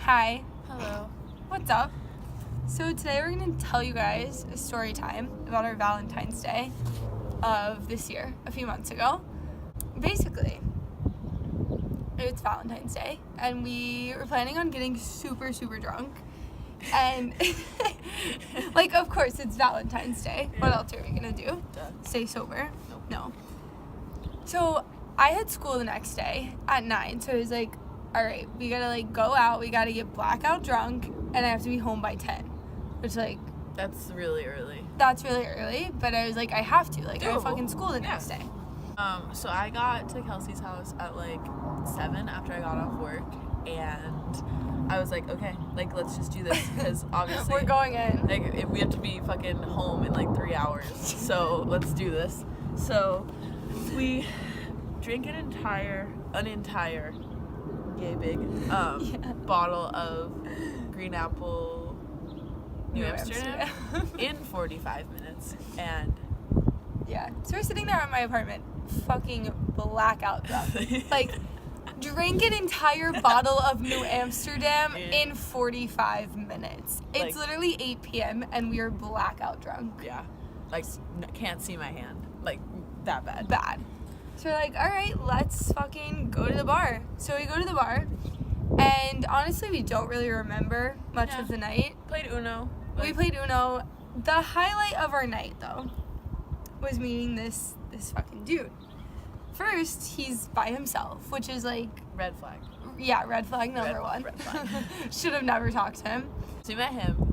Hi. Hello. What's up? So today we're going to tell you guys a story time about our Valentine's Day of this year, a few months ago. Basically, it's Valentine's Day, and we were planning on getting super, super drunk. And, like, of course, it's Valentine's Day. Yeah. What else are we going to do? Duh. Stay sober? Nope. No. So, I had school the next day at 9, so I was like, all right, we got to, like, go out, we got to get blackout drunk, and I have to be home by 10, which, like... That's really early. That's really early, but I was like, I have to. Like, I have fucking school the next day. So I got to Kelsey's house at, like, 7 after I got off work, and I was like, okay, like, let's just do this, because obviously... We're going in. Like, if we have to be fucking home in, like, 3 hours, so let's do this. So we drank an entire yay big bottle of green apple New Amsterdam in 45 minutes, and yeah, so we're sitting there at my apartment fucking blackout drunk. Like, drink an entire bottle of New Amsterdam in 45 minutes. It's like, literally 8 p.m. and we are blackout drunk. Yeah, like, can't see my hand, like, that bad. So we're like, all right, let's fucking go to the bar. So we go to the bar, and honestly, we don't really remember much of the night. Played Uno. We played Uno. The highlight of our night, though, was meeting this fucking dude. First, he's by himself, which is like... Red flag. Yeah, red flag number one. Red flag. Should have never talked to him. So we met him.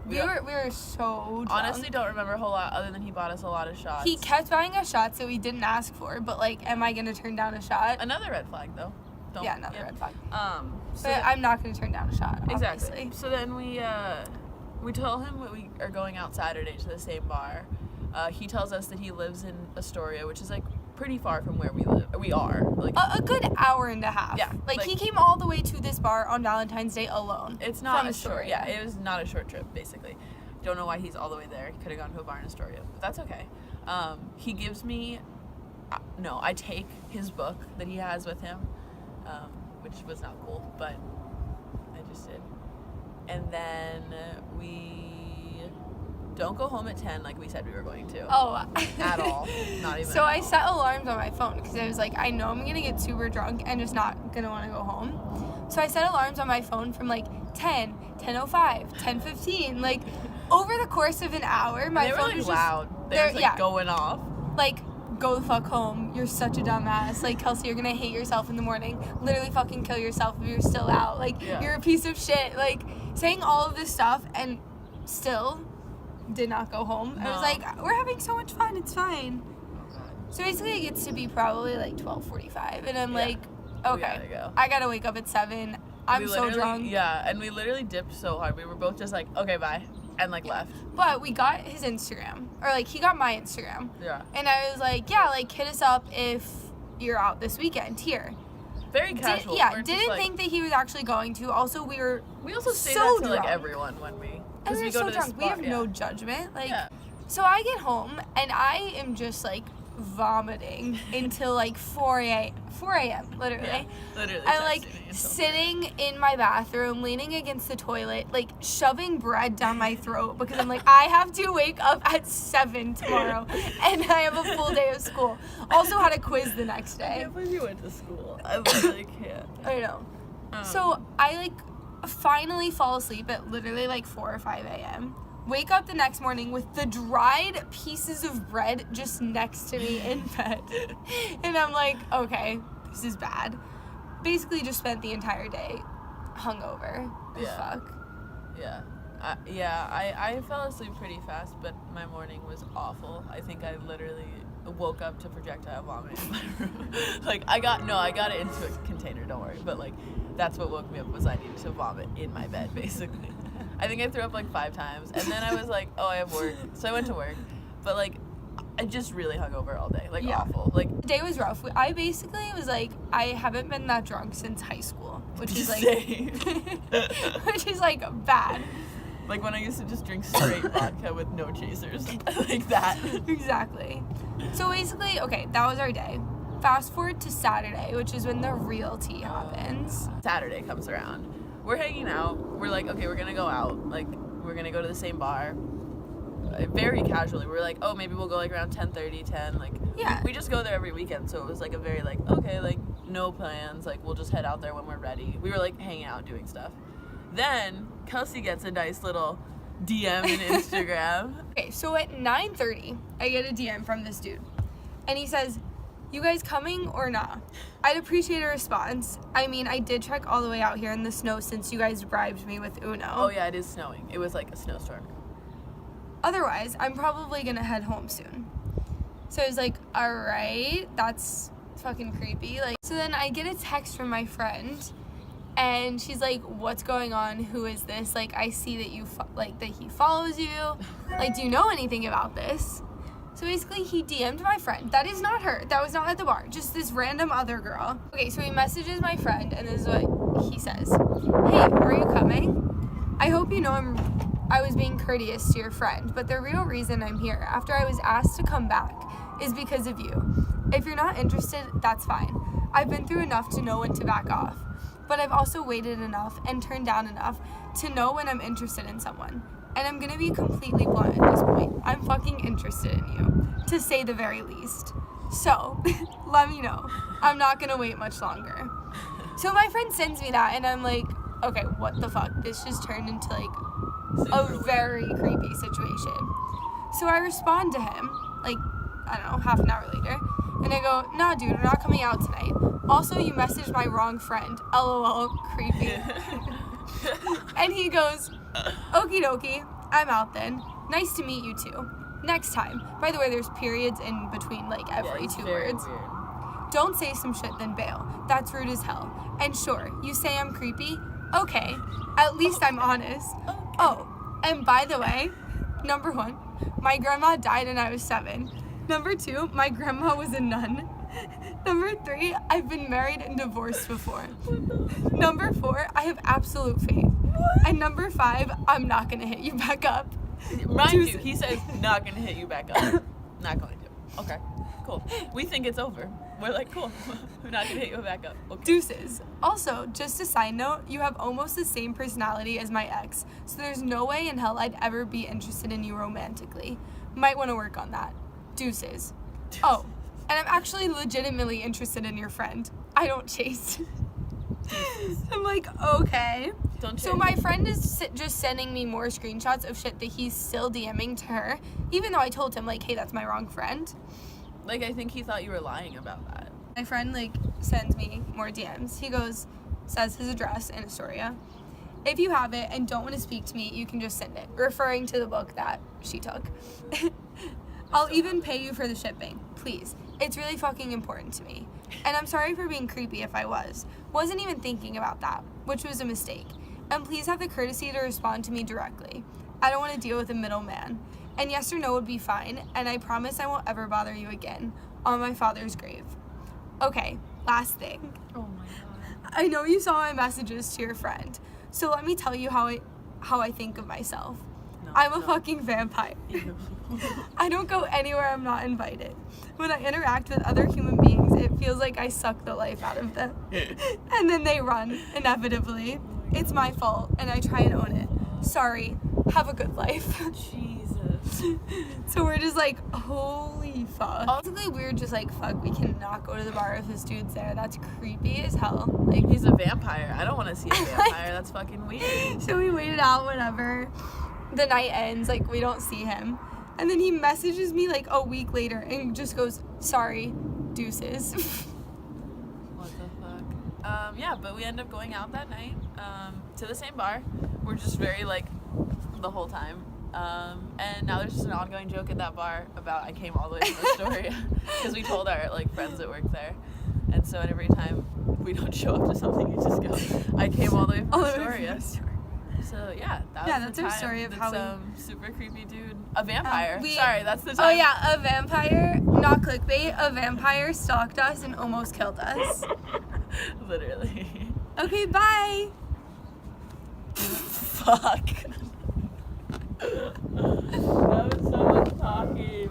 We were so drunk. Honestly, don't remember a whole lot other than he bought us a lot of shots. He kept buying us shots that we didn't ask for, but, like, am I going to turn down a shot? Another red flag, though. Another red flag. So but I'm not going to turn down a shot, exactly. Obviously. So then we told him we are going out Saturday to the same bar. He tells us that he lives in Astoria, which is, like, pretty far from where we are. Like a good hour and a half. Yeah. Like, he came all the way to this bar on Valentine's Day alone. It's not a short. Yeah, it was not a short trip, basically. Don't know why he's all the way there. He could have gone to a bar in Astoria, but that's okay. He gives me... no, I take his book that he has with him, which was not cool, but I just did. And then we don't go home at 10 like we said we were going to. Oh. At all. Not even. So I set alarms on my phone because I was like, I know I'm going to get super drunk and just not going to want to go home. So I set alarms on my phone from like 10, 10:05, 10:15. Like, over the course of an hour, my phone was loud. They were like going off. Like, go the fuck home. You're such a dumbass. Like, Kelsey, you're gonna hate yourself in the morning. Literally fucking kill yourself if you're still out. Like, you're a piece of shit. Like, saying all of this stuff and still did not go home. No. I was like, we're having so much fun. It's fine. So basically it gets to be probably like 12:45 and I'm like, okay, I gotta wake up at 7. I'm so drunk. Yeah, and we literally dipped so hard. We were both just like, okay, bye. And, like, left. But we got his Instagram. Or, like, he got my Instagram. Yeah. And I was like, yeah, like, hit us up if you're out this weekend here. Very casual. Didn't think that he was actually going to. Also, we also say so that to, drunk. like, everyone when we... And we were so drunk. We have no judgment. Like, so I get home, and I am just, like, vomiting until, like, 4 a.m., literally. Yeah, literally. I'm, like, sitting in my bathroom, leaning against the toilet, like, shoving bread down my throat because I'm like, I have to wake up at 7 tomorrow, and I have a full day of school. Also had a quiz the next day. I can't believe you went to school. I literally can't. I know. So I, like, finally fall asleep at literally, like, 4 or 5 a.m., wake up the next morning with the dried pieces of bread just next to me in bed. And I'm like, okay, this is bad. Basically just spent the entire day hungover. Fuck. Yeah. I fell asleep pretty fast, but my morning was awful. I think I literally woke up to projectile vomit in my room. Like, I got it into a container, don't worry. But, like, that's what woke me up was I needed to vomit in my bed, basically. I think I threw up like 5 times, and then I was like, oh, I have work, so I went to work, but like, I just really hung over all day, like awful. Like, the day was rough. I basically was like, I haven't been that drunk since high school, which is like, which is like bad. Like when I used to just drink straight vodka with no chasers, like that. Exactly. So basically, okay, that was our day. Fast forward to Saturday, which is when the real tea happens. Saturday comes around. we're hanging out. We're like, okay, we're gonna go out. Like, we're gonna go to the same bar. Very casually. We're like, oh, maybe we'll go like around 10:30, 10. Like, Yeah. we just go there every weekend. So it was like a very like, okay, like no plans. Like, we'll just head out there when we're ready. We were like hanging out, doing stuff. Then Kelsey gets a nice little DM in Instagram. Okay, so at 9:30, I get a DM from this dude. And he says, you guys coming or not? I'd appreciate a response. I mean, I did trek all the way out here in the snow since you guys bribed me with Uno. Oh, yeah, it is snowing. It was like a snowstorm. Otherwise, I'm probably gonna head home soon. So I was like, alright, that's fucking creepy. Like, so then I get a text from my friend, and she's like, what's going on? Who is this? Like, I see that you, that he follows you. Like, do you know anything about this? So basically, he DM'd my friend. That is not her. That was not at the bar. Just this random other girl. Okay, so he messages my friend, and this is what he says. Hey, are you coming? I hope you know I was being courteous to your friend, but the real reason I'm here, after I was asked to come back, is because of you. If you're not interested, that's fine. I've been through enough to know when to back off. But I've also waited enough and turned down enough to know when I'm interested in someone. And I'm gonna be completely blunt at this point. I'm fucking interested in you, to say the very least. So, let me know. I'm not gonna wait much longer. So my friend sends me that, and I'm like, okay, what the fuck? This just turned into like a very creepy situation. So I respond to him, like, I don't know, half an hour later, and I go, nah, dude, we're not coming out tonight. Also, you messaged my wrong friend. LOL, creepy. And he goes, okie dokie, I'm out then. Nice to meet you too. Next time. By the way, there's periods in between like every two words. Weird. Don't say some shit then bail. That's rude as hell. And sure, you say I'm creepy? Okay. At least I'm honest. Okay. Oh, and by the way, number 1, my grandma died when I was 7. Number 2, my grandma was a nun. Number 3, I've been married and divorced before. Number 4, I have absolute faith. And number 5, I'm not gonna hit you back up. Mind you, he says not gonna hit you back up. Not going to. Okay, cool. We think it's over. We're like, cool. We're not gonna hit you back up. Okay. Deuces. Also, just a side note, you have almost the same personality as my ex, so there's no way in hell I'd ever be interested in you romantically. Might want to work on that. Deuces. Oh, and I'm actually legitimately interested in your friend. I don't chase. I'm like, okay. Don't so my friend is just sending me more screenshots of shit that he's still DMing to her, even though I told him, like, hey, that's my wrong friend. Like, I think he thought you were lying about that. My friend, like, sends me more DMs. He goes, says his address in Astoria. If you have it and don't want to speak to me, you can just send it, referring to the book that she took. I'll even pay you for the shipping, please. It's really fucking important to me. And I'm sorry for being creepy if I was. Wasn't even thinking about that, which was a mistake. And please have the courtesy to respond to me directly. I don't want to deal with a middleman. And yes or no would be fine, and I promise I won't ever bother you again. On my father's grave. Okay, last thing. Oh my god. I know you saw my messages to your friend, so let me tell you how I think of myself. No, I'm a fucking vampire. I don't go anywhere I'm not invited. When I interact with other human beings, it feels like I suck the life out of them. And then they run, inevitably. It's my fault, and I try and own it. Sorry. Have a good life. Jesus. So we're just like, holy fuck. Basically, we were just like, fuck, we cannot go to the bar if this dude's there. That's creepy as hell. Like, He's a vampire. I don't want to see a vampire. That's fucking weird. so we waited out whenever the night ends, like, we don't see him. And then he messages me like a week later and just goes, sorry, deuces. What the fuck? Yeah, but we end up going out that night to the same bar. We're just very, like, the whole time. And now there's just an ongoing joke at that bar about I came all the way from Astoria because we told our, like, friends that work there. And so every time we don't show up to something, you just go, I came all the way from Astoria. So yeah, that's our story of how we super creepy dude, a vampire. Sorry, that's the time. Oh yeah, a vampire, not clickbait. A vampire stalked us and almost killed us. Literally. Okay, bye. Fuck. That was so much talking.